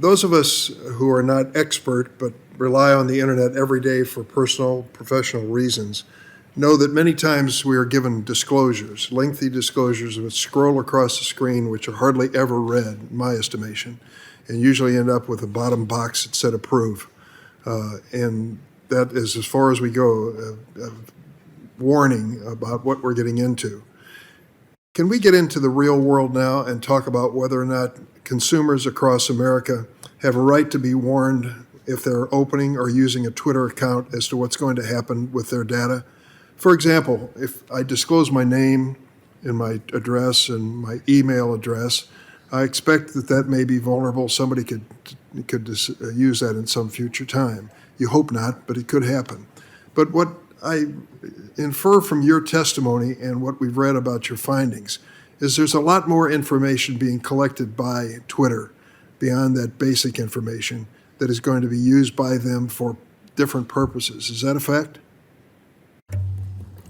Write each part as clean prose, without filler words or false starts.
Those of us who are not expert but rely on the internet every day for personal, professional reasons know that many times we are given disclosures, lengthy disclosures that scroll across the screen, which are hardly ever read, in my estimation, and usually end up with a bottom box that said approve. And that is as far as we go, a warning about what we're getting into. Can we get into the real world now and talk about whether or not consumers across America have a right to be warned if they're opening or using a Twitter account as to what's going to happen with their data? For example, if I disclose my name and my address and my email address, I expect that that may be vulnerable. Somebody could use that in some future time. You hope not, but it could happen. But what I infer from your testimony and what we've read about your findings is there's a lot more information being collected by Twitter beyond that basic information that is going to be used by them for different purposes. Is that a fact?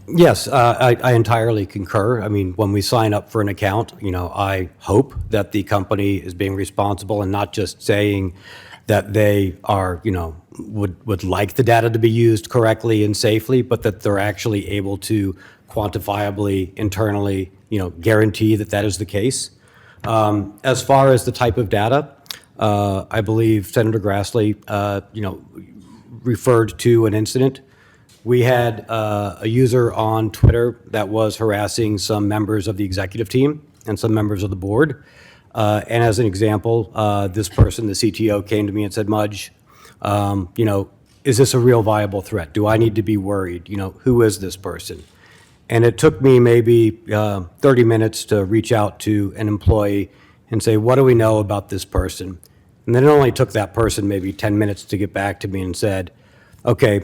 Yes, I entirely concur. I mean, when we sign up for an account, I hope that the company is being responsible and not just saying that they are, would like the data to be used correctly and safely, but that they're actually able to quantifiably, internally, guarantee that that is the case. As far as the type of data, I believe Senator Grassley, referred to an incident. We had a user on Twitter that was harassing some members of the executive team and some members of the board. And as an example, this person, the CTO, came to me and said, Mudge, is this a real viable threat? Do I need to be worried? Who is this person? And it took me maybe 30 minutes to reach out to an employee and say, what do we know about this person? And then it only took that person maybe 10 minutes to get back to me and said, okay,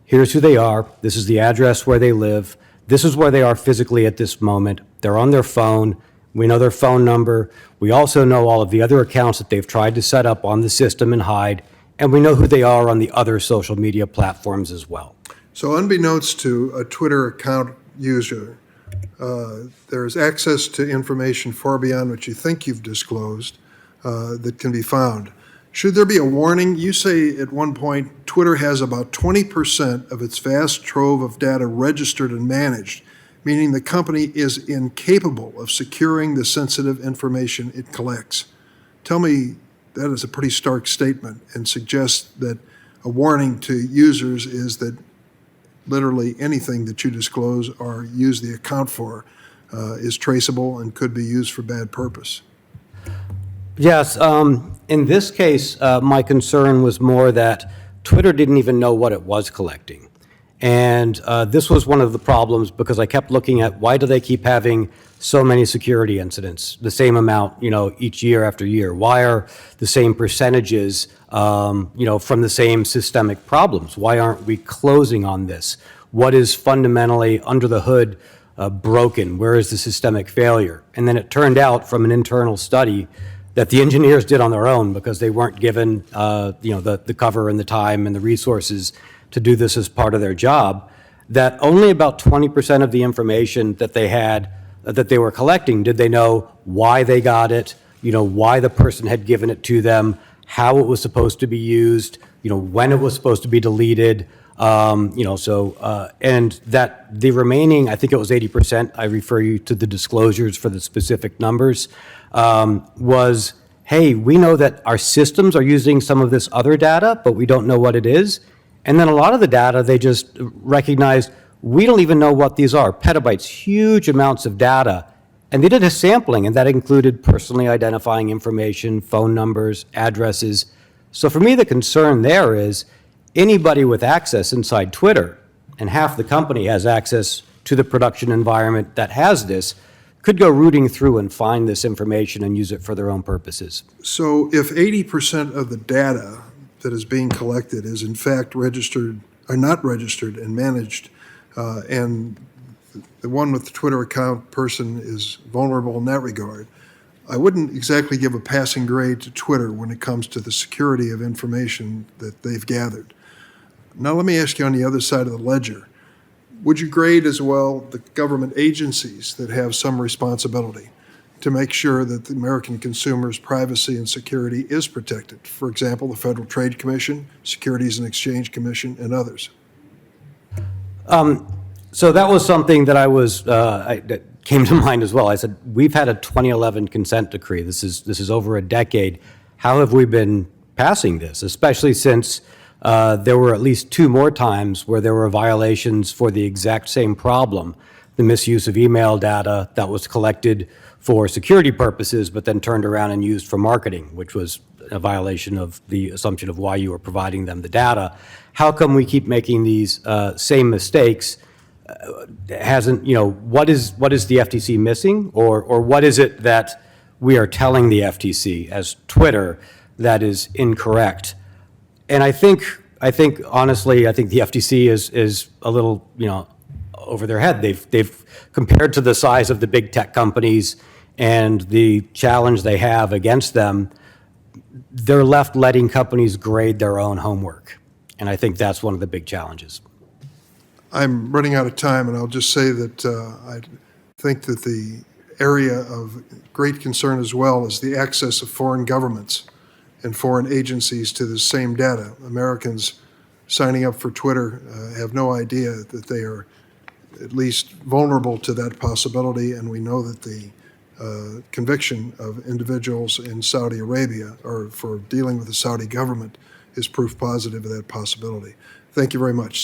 here's who they are. This is the address where they live. This is where they are physically at this moment. They're on their phone. We know their phone number. We also know all of the other accounts that they've tried to set up on the system and hide. And we know who they are on the other social media platforms as well. So unbeknownst to a Twitter account user, there's access to information far beyond what you think you've disclosed that can be found. Should there be a warning? You say at one point Twitter has about 20% of its vast trove of data registered and managed, meaning the company is incapable of securing the sensitive information it collects. Tell me, that is a pretty stark statement and suggests that a warning to users is that literally anything that you disclose or use the account for is traceable and could be used for bad purpose. Yes, in this case, my concern was more that Twitter didn't even know what it was collecting. And this was one of the problems because I kept looking at why do they keep having so many security incidents, the same amount, each year after year? Why are the same percentages, from the same systemic problems? Why aren't we closing on this? What is fundamentally under the hood broken? Where is the systemic failure? And then it turned out from an internal study that the engineers did on their own because they weren't given, the cover and the time and the resources to do this as part of their job, that only about 20% of the information that they had, that they were collecting, did they know why they got it, why the person had given it to them, how it was supposed to be used, when it was supposed to be deleted, and that the remaining, I think it was 80%, I refer you to the disclosures for the specific numbers, was, hey, we know that our systems are using some of this other data, but we don't know what it is. And then a lot of the data, they just recognized, we don't even know what these are. Petabytes, huge amounts of data. And they did a sampling, and that included personally identifying information, phone numbers, addresses. So for me, the concern there is anybody with access inside Twitter, and half the company has access to the production environment that has this, could go rooting through and find this information and use it for their own purposes. So if 80% of the data that is being collected is in fact registered, or not registered and managed, and the one with the Twitter account person is vulnerable in that regard, I wouldn't exactly give a passing grade to Twitter when it comes to the security of information that they've gathered. Now let me ask you on the other side of the ledger. Would you grade as well the government agencies that have some responsibility? to make sure that the American consumer's privacy and security is protected. For example, the Federal Trade Commission, Securities and Exchange Commission, and others. So that was something that that came to mind as well. I said, we've had a 2011 consent decree. This is over a decade. How have we been passing this, especially since there were at least 2 more times where there were violations for the exact same problem, the misuse of email data that was collected for security purposes, but then turned around and used for marketing, which was a violation of the assumption of why you were providing them the data. How come we keep making these same mistakes? What is the FTC missing, or what is it that we are telling the FTC as Twitter that is incorrect? And I think honestly, the FTC is a little, over their head. They've compared to the size of the big tech companies and the challenge they have against them, they're left letting companies grade their own homework. And I think that's one of the big challenges. I'm running out of time, and I'll just say that I think that the area of great concern as well is the access of foreign governments and foreign agencies to the same data. Americans signing up for Twitter have no idea that they are at least vulnerable to that possibility, and we know that the conviction of individuals in Saudi Arabia or for dealing with the Saudi government is proof positive of that possibility. Thank you very much.